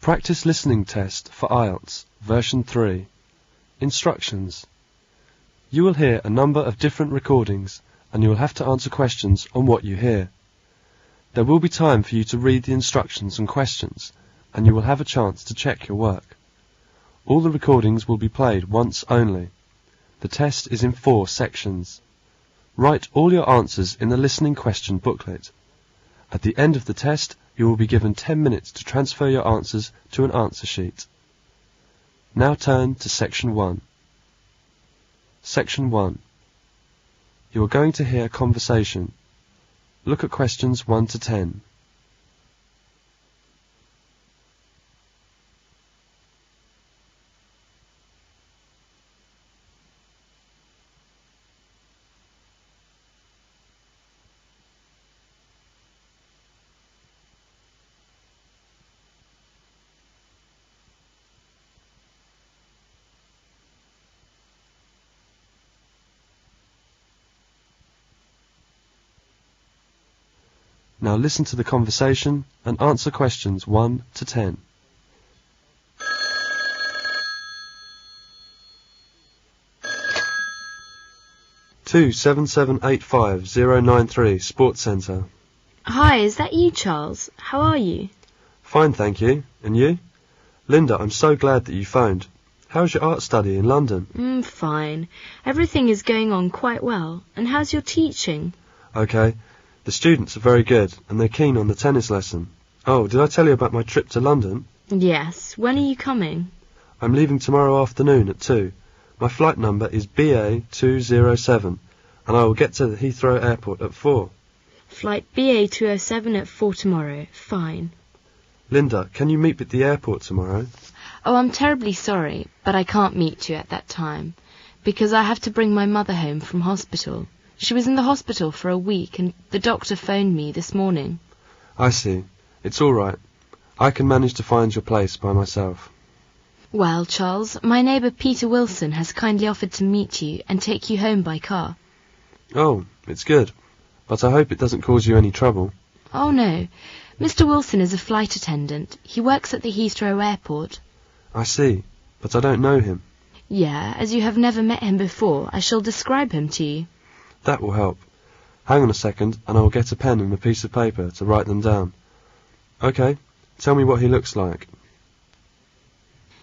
Practice Listening Test for IELTS, version 3. Instructions. You will hear a number of different recordings and you will have to answer questions on what you hear. There will be time for you to read the instructions and questions and you will have a chance to check your work. All the recordings will be played once only. The test is in 4 sections. Write all your answers in the listening question booklet. At the end of the test, you will be given 10 minutes to transfer your answers to an answer sheet. Now turn to Section 1. Section 1. You are going to hear a conversation. Look at questions 1 to 10. Now listen to the conversation and answer questions 1 to 10. Two 7785093 Sports Centre. Hi, is that you, Charles? How are you? Fine, thank you. And you? Linda, I'm so glad that you phoned. How's your art study in London? Fine. Everything is going on quite well. And how's your teaching? Okay. The students are very good, and they're keen on the tennis lesson. Oh, did I tell you about my trip to London? Yes. When are you coming? I'm leaving tomorrow afternoon at 2. My flight number is BA207, and I will get to the Heathrow Airport at 4. Flight BA207 at 4 tomorrow. Fine. Linda, can you meet me at the airport tomorrow? Oh, I'm terribly sorry, but I can't meet you at that time, because I have to bring my mother home from hospital. She was in the hospital for a week, and the doctor phoned me this morning. I see. It's all right. I can manage to find your place by myself. Well, Charles, my neighbour Peter Wilson has kindly offered to meet you and take you home by car. Oh, it's good. But I hope it doesn't cause you any trouble. Oh, no. Mr. Wilson is a flight attendant. He works at the Heathrow Airport. I see. But I don't know him. Yeah, as you have never met him before, I shall describe him to you. That will help. Hang on a second, and I will get a pen and a piece of paper to write them down. OK, tell me what he looks like.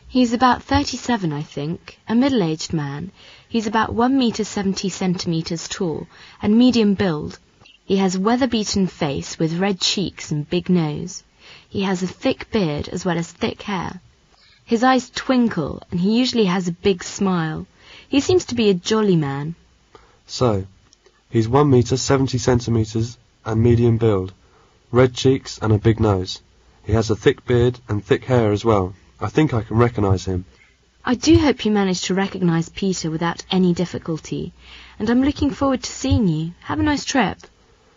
He's about 37, I think, a middle-aged man. He's about 1 metre 70 centimetres tall, and medium build. He has a weather-beaten face with red cheeks and big nose. He has a thick beard as well as thick hair. His eyes twinkle, and he usually has a big smile. He seems to be a jolly man. So, he's 1 metre 70 centimetres and medium build, red cheeks and a big nose. He has a thick beard and thick hair as well. I think I can recognise him. I do hope you manage to recognise Peter without any difficulty, and I'm looking forward to seeing you. Have a nice trip.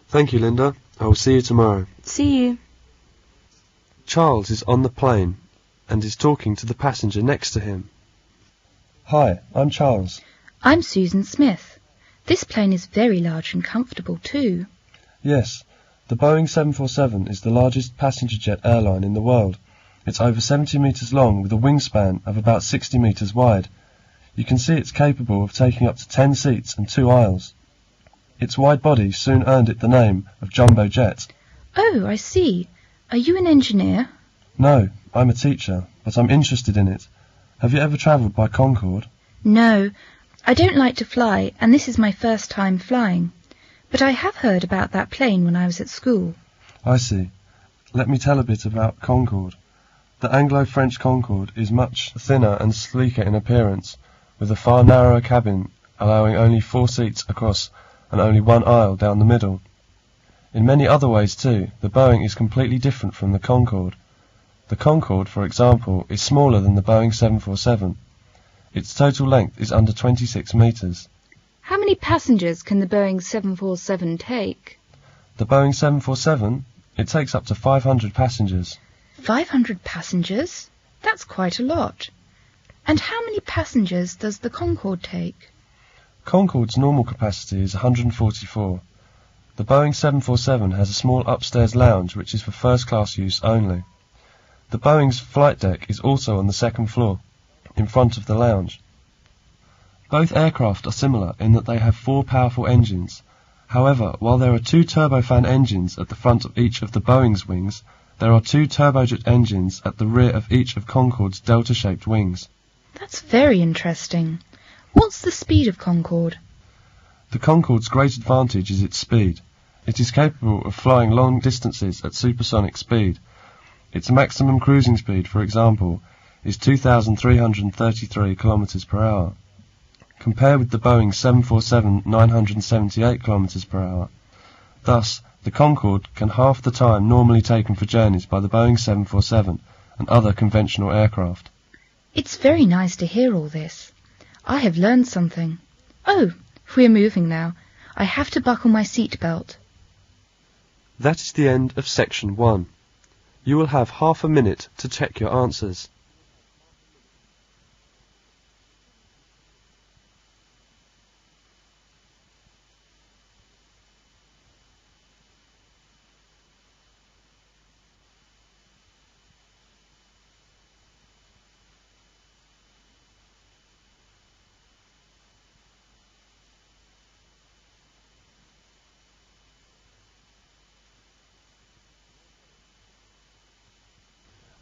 Thank you, Linda. I will see you tomorrow. See you. Charles is on the plane and is talking to the passenger next to him. Hi, I'm Charles. I'm Susan Smith. This plane is very large and comfortable too. Yes, the Boeing 747 is the largest passenger jet airline in the world. It's over 70 metres long with a wingspan of about 60 metres wide. You can see it's capable of taking up to 10 seats and 2 aisles. Its wide body soon earned it the name of Jumbo Jet. Oh, I see. Are you an engineer? No, I'm a teacher, but I'm interested in it. Have you ever travelled by Concorde? No, I don't like to fly, and this is my first time flying. But I have heard about that plane when I was at school. I see. Let me tell a bit about Concorde. The Anglo-French Concorde is much thinner and sleeker in appearance, with a far narrower cabin allowing only 4 seats across and only 1 aisle down the middle. In many other ways too, the Boeing is completely different from the Concorde. The Concorde, for example, is smaller than the Boeing 747. Its total length is under 26 metres. How many passengers can the Boeing 747 take? The Boeing 747, it takes up to 500 passengers. 500 passengers? That's quite a lot. And how many passengers does the Concorde take? Concorde's normal capacity is 144. The Boeing 747 has a small upstairs lounge which is for first-class use only. The Boeing's flight deck is also on the second floor, in front of the lounge. Both aircraft are similar in that they have 4 powerful engines. However, while there are 2 turbofan engines at the front of each of the Boeing's wings, there are 2 turbojet engines at the rear of each of Concorde's delta-shaped wings. That's very interesting. What's the speed of Concorde? The Concorde's great advantage is its speed. It is capable of flying long distances at supersonic speed. Its maximum cruising speed, for example, is 2,333 km per hour. Compare with the Boeing 747-978 km per hour. Thus, the Concorde can half the time normally taken for journeys by the Boeing 747 and other conventional aircraft. It's very nice to hear all this. I have learned something. Oh, we're moving now. I have to buckle my seat belt. That is the end of section 1. You will have half a minute to check your answers.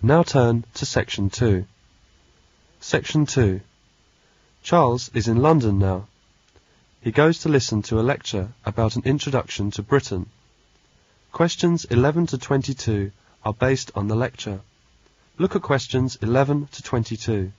Now turn to section 2. Section 2. Charles is in London now. He goes to listen to a lecture about an introduction to Britain. Questions 11 to 22 are based on the lecture. Look at questions 11 to 22.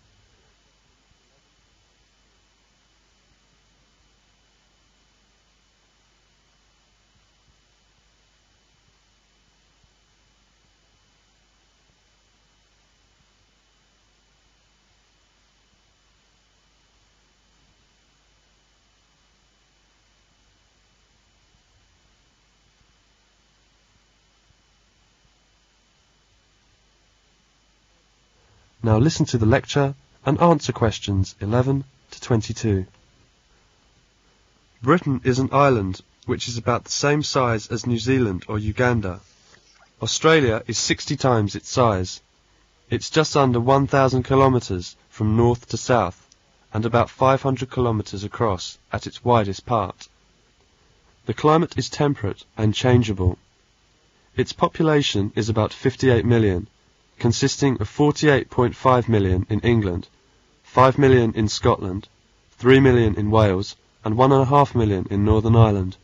Now listen to the lecture and answer questions 11 to 22. Britain is an island which is about the same size as New Zealand or Uganda. Australia is 60 times its size. It's just under 1,000 kilometres from north to south and about 500 kilometres across at its widest part. The climate is temperate and changeable. Its population is about 58 million. Consisting of 48.5 million in England, 5 million in Scotland, 3 million in Wales, and 1.5 million in Northern Ireland.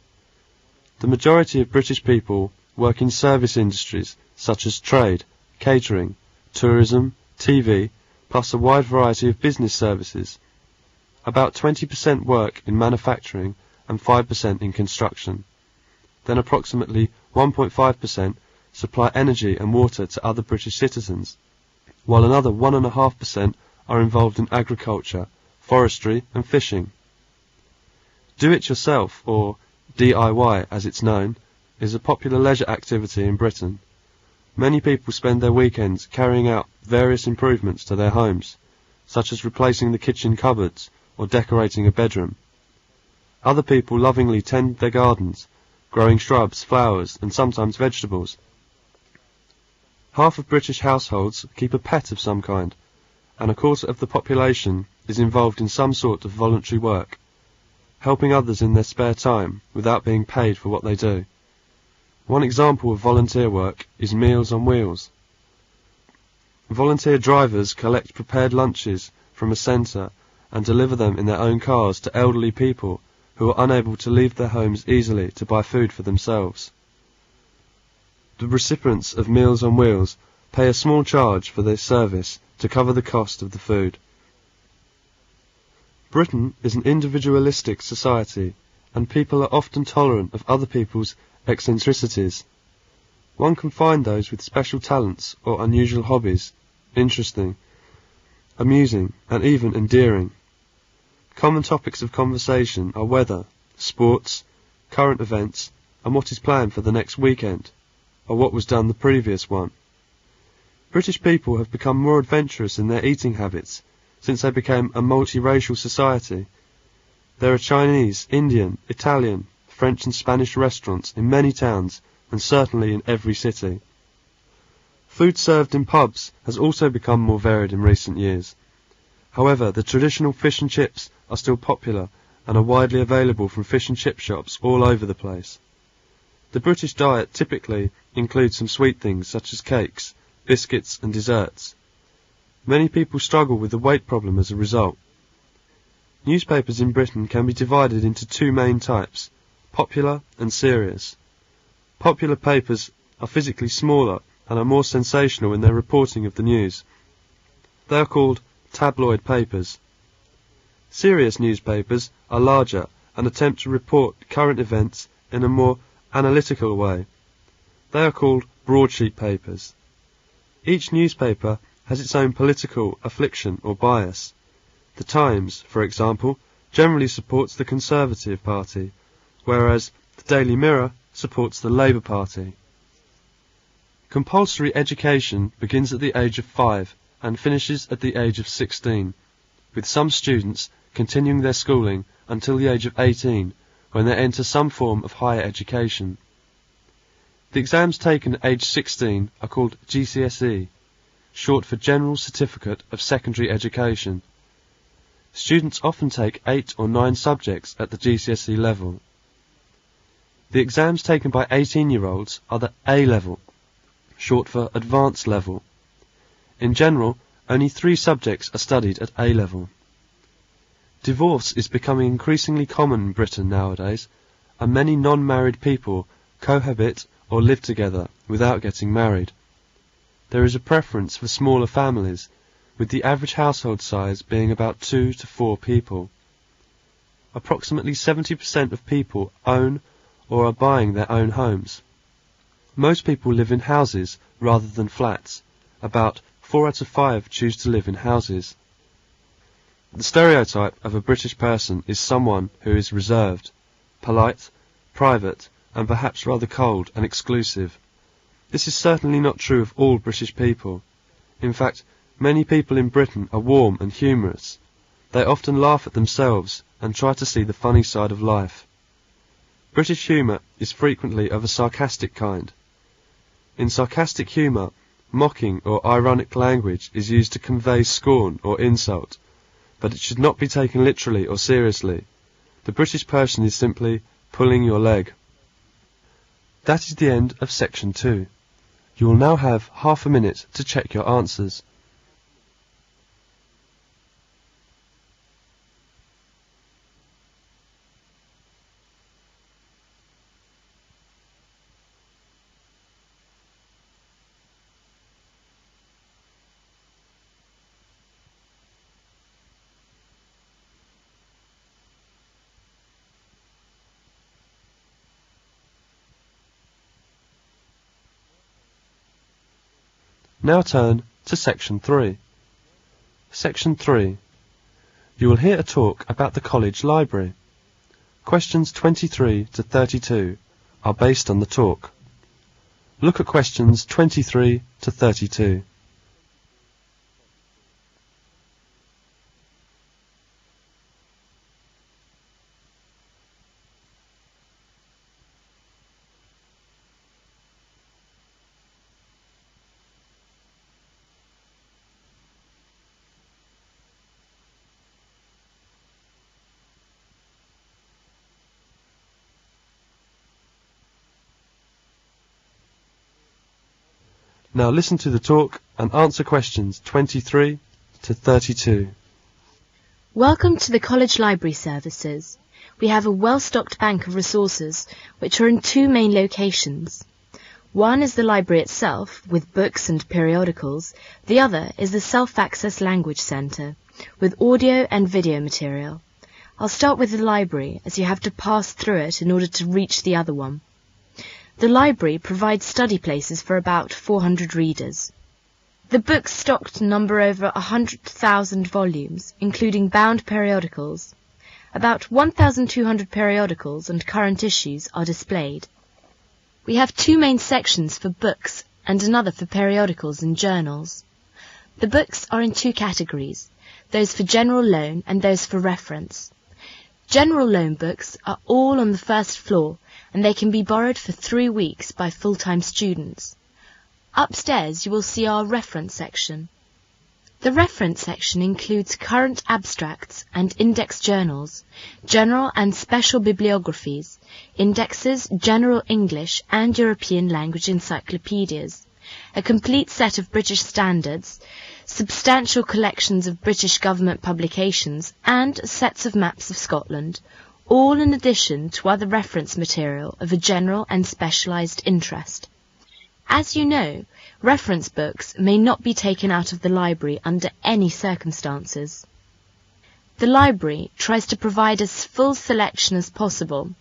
The majority of British people work in service industries such as trade, catering, tourism, TV, plus a wide variety of business services. About 20% work in manufacturing and 5% in construction. Then approximately 1.5% supply energy and water to other British citizens, while another 1.5% are involved in agriculture, forestry and fishing. Do-it-yourself, or DIY as it's known, is a popular leisure activity in Britain. Many people spend their weekends carrying out various improvements to their homes, such as replacing the kitchen cupboards or decorating a bedroom. Other people lovingly tend their gardens, growing shrubs, flowers and sometimes vegetables. Half of British households keep a pet of some kind, and 1/4 of the population is involved in some sort of voluntary work, helping others in their spare time without being paid for what they do. One example of volunteer work is Meals on Wheels. Volunteer drivers collect prepared lunches from a centre and deliver them in their own cars to elderly people who are unable to leave their homes easily to buy food for themselves. The recipients of Meals on Wheels pay a small charge for their service to cover the cost of the food. Britain is an individualistic society, and people are often tolerant of other people's eccentricities. One can find those with special talents or unusual hobbies interesting, amusing, and even endearing. Common topics of conversation are weather, sports, current events, and what is planned for the next weekend, or what was done the previous one. British people have become more adventurous in their eating habits since they became a multiracial society. There are Chinese, Indian, Italian, French and Spanish restaurants in many towns and certainly in every city. Food served in pubs has also become more varied in recent years. However, the traditional fish and chips are still popular and are widely available from fish and chip shops all over the place. The British diet typically includes some sweet things such as cakes, biscuits and desserts. Many people struggle with the weight problem as a result. Newspapers in Britain can be divided into two main types, popular and serious. Popular papers are physically smaller and are more sensational in their reporting of the news. They are called tabloid papers. Serious newspapers are larger and attempt to report current events in a more analytical way. They are called broadsheet papers. Each newspaper has its own political affliction or bias. The Times, for example, generally supports the Conservative Party, whereas the Daily Mirror supports the Labour Party. Compulsory education begins at the age of 5 and finishes at the age of 16, with some students continuing their schooling until the age of 18, when they enter some form of higher education. The exams taken at age 16 are called GCSE, short for General Certificate of Secondary Education. Students often take 8 or 9 subjects at the GCSE level. The exams taken by 18-year-olds are the A level, short for Advanced Level. In general, only 3 subjects are studied at A level. Divorce is becoming increasingly common in Britain nowadays, and many non-married people cohabit or live together without getting married. There is a preference for smaller families, with the average household size being about 2 to 4 people. Approximately 70% of people own or are buying their own homes. Most people live in houses rather than flats. About 4 out of 5 choose to live in houses. The stereotype of a British person is someone who is reserved, polite, private, and perhaps rather cold and exclusive. This is certainly not true of all British people. In fact, many people in Britain are warm and humorous. They often laugh at themselves and try to see the funny side of life. British humour is frequently of a sarcastic kind. In sarcastic humour, mocking or ironic language is used to convey scorn or insult, but it should not be taken literally or seriously. The British person is simply pulling your leg. That is the end of section 2. You will now have half a minute to check your answers. Now turn to Section 3. Section 3. You will hear a talk about the college library. Questions 23 to 32 are based on the talk. Look at questions 23 to 32. Now listen to the talk and answer questions 23 to 32. Welcome to the College Library Services. We have a well-stocked bank of resources which are in 2 main locations. One is the library itself, with books and periodicals. The other is the Self-Access Language Centre, with audio and video material. I'll start with the library, as you have to pass through it in order to reach the other one. The library provides study places for about 400 readers. The books stocked number over 100,000 volumes, including bound periodicals. About 1,200 periodicals and current issues are displayed. We have 2 main sections for books and another for periodicals and journals. The books are in 2 categories, those for general loan and those for reference. General loan books are all on the first floor, and they can be borrowed for 3 weeks by full-time students. Upstairs you will see our reference section. The reference section includes current abstracts and index journals, general and special bibliographies, indexes, general English and European language encyclopedias, a complete set of British standards, substantial collections of British government publications, and sets of maps of Scotland, all in addition to other reference material of a general and specialised interest. As you know, reference books may not be taken out of the library under any circumstances. The library tries to provide as full selection as possible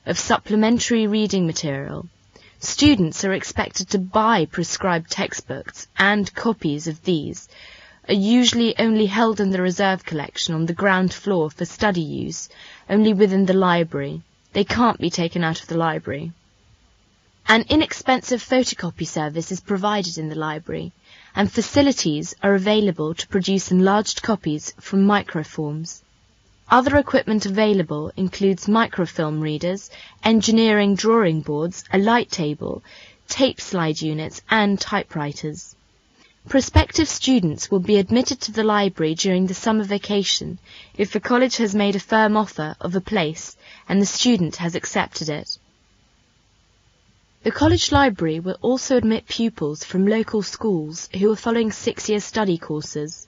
of supplementary reading material. Students are expected to buy prescribed textbooks, and copies of these are usually only held in the reserve collection on the ground floor for study use, only within the library. They can't be taken out of the library. An inexpensive photocopy service is provided in the library, and facilities are available to produce enlarged copies from microforms. Other equipment available includes microfilm readers, engineering drawing boards, a light table, tape slide units, and typewriters. Prospective students will be admitted to the library during the summer vacation if the college has made a firm offer of a place and the student has accepted it. The college library will also admit pupils from local schools who are following 6-year study courses.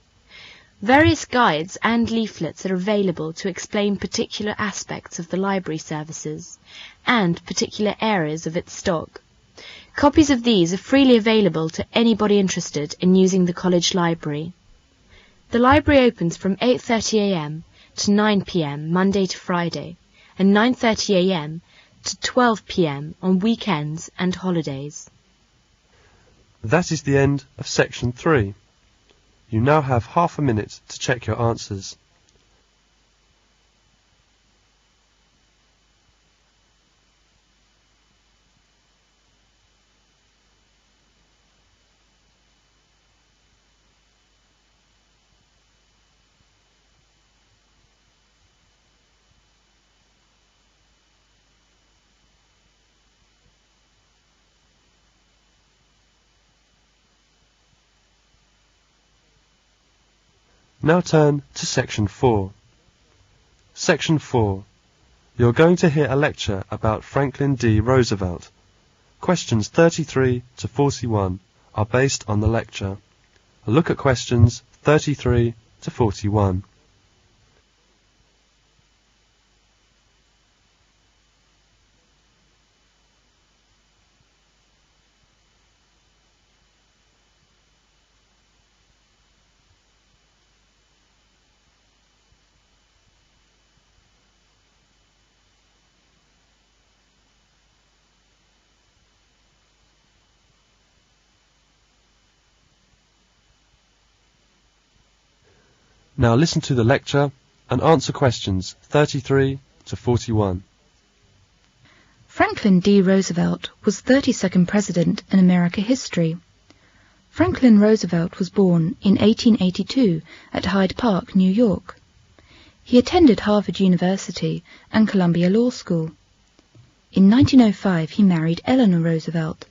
Various guides and leaflets are available to explain particular aspects of the library services and particular areas of its stock. Copies of these are freely available to anybody interested in using the college library. The library opens from 8:30 a.m. to 9 p.m. Monday to Friday, and 9:30 a.m. to 12 p.m. on weekends and holidays. That is the end of section 3. You now have half a minute to check your answers. Now turn to Section 4. Section 4. You're going to hear a lecture about Franklin D. Roosevelt. Questions 33 to 41 are based on the lecture. A look at questions 33 to 41. Now listen to the lecture and answer questions 33 to 41. Franklin D. Roosevelt was 32nd President in American history. Franklin Roosevelt was born in 1882 at Hyde Park, New York. He attended Harvard University and Columbia Law School. In 1905 he married Eleanor Roosevelt.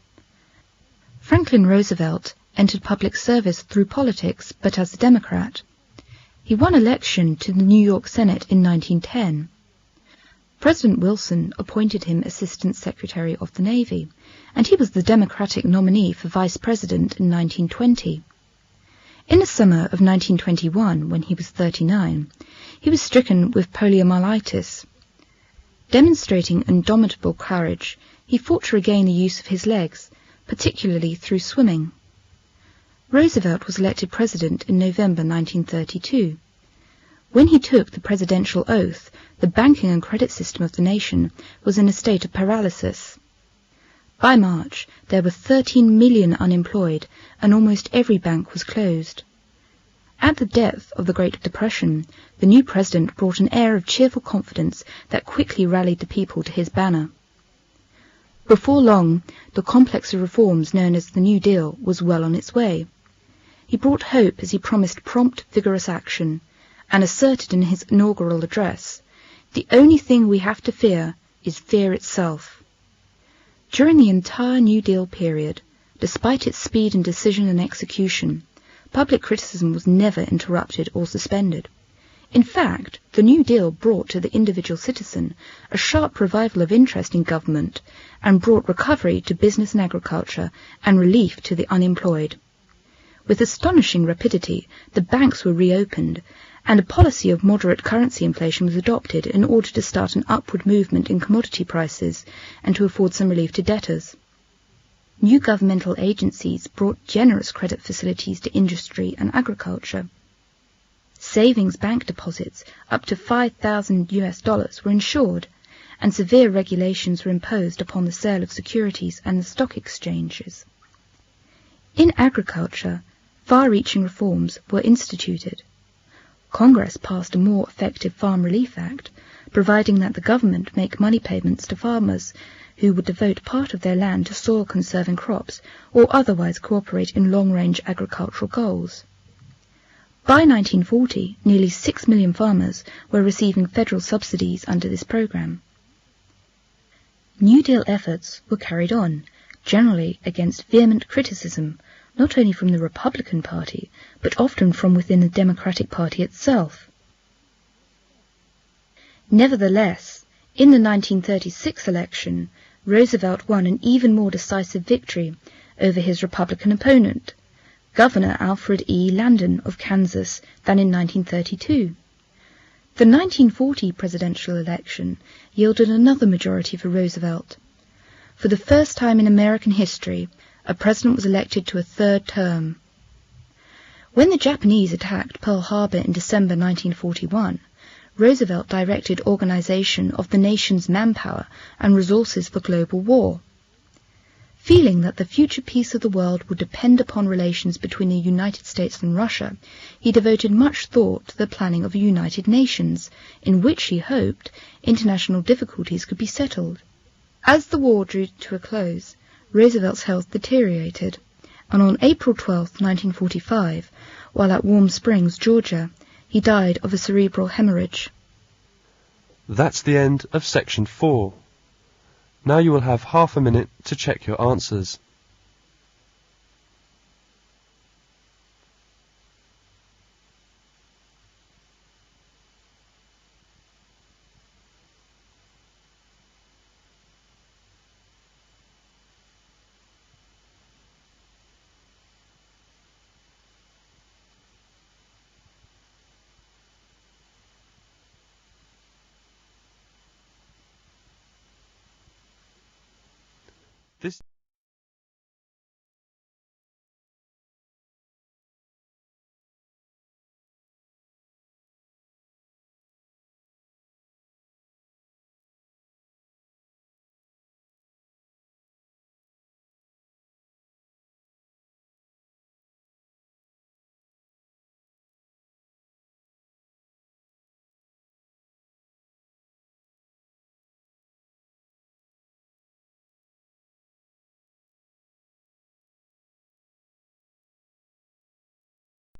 Franklin Roosevelt entered public service through politics, but as a Democrat. He won election to the New York Senate in 1910. President Wilson appointed him Assistant Secretary of the Navy, and he was the Democratic nominee for Vice President in 1920. In the summer of 1921, when he was 39, he was stricken with poliomyelitis. Demonstrating indomitable courage, he fought to regain the use of his legs, particularly through swimming. Roosevelt was elected president in November 1932. When he took the presidential oath, the banking and credit system of the nation was in a state of paralysis. By March, there were 13 million unemployed, and almost every bank was closed. At the depth of the Great Depression, the new president brought an air of cheerful confidence that quickly rallied the people to his banner. Before long, the complex of reforms known as the New Deal was well on its way. He brought hope as he promised prompt, vigorous action, and asserted in his inaugural address, "The only thing we have to fear is fear itself." During the entire New Deal period, despite its speed in decision and execution, public criticism was never interrupted or suspended. In fact, the New Deal brought to the individual citizen a sharp revival of interest in government and brought recovery to business and agriculture and relief to the unemployed. With astonishing rapidity, the banks were reopened, and a policy of moderate currency inflation was adopted in order to start an upward movement in commodity prices and to afford some relief to debtors. New governmental agencies brought generous credit facilities to industry and agriculture. Savings bank deposits up to $5,000 were insured, and severe regulations were imposed upon the sale of securities and the stock exchanges. In agriculture, far-reaching reforms were instituted. Congress passed a more effective Farm Relief Act, providing that the government make money payments to farmers who would devote part of their land to soil-conserving crops or otherwise cooperate in long-range agricultural goals. By 1940, nearly 6 million farmers were receiving federal subsidies under this program. New Deal efforts were carried on, generally against vehement criticism, not only from the Republican Party, but often from within the Democratic Party itself. Nevertheless, in the 1936 election, Roosevelt won an even more decisive victory over his Republican opponent, Governor Alfred E. Landon of Kansas, than in 1932. The 1940 presidential election yielded another majority for Roosevelt. For the first time in American history, a president was elected to a third term. When the Japanese attacked Pearl Harbor in December 1941, Roosevelt directed organization of the nation's manpower and resources for global war. Feeling that the future peace of the world would depend upon relations between the United States and Russia, he devoted much thought to the planning of a United Nations, in which he hoped international difficulties could be settled. As the war drew to a close, Roosevelt's health deteriorated, and on April 12, 1945, while at Warm Springs, Georgia, he died of a cerebral hemorrhage. That's the end of section 4. Now you will have half a minute to check your answers. This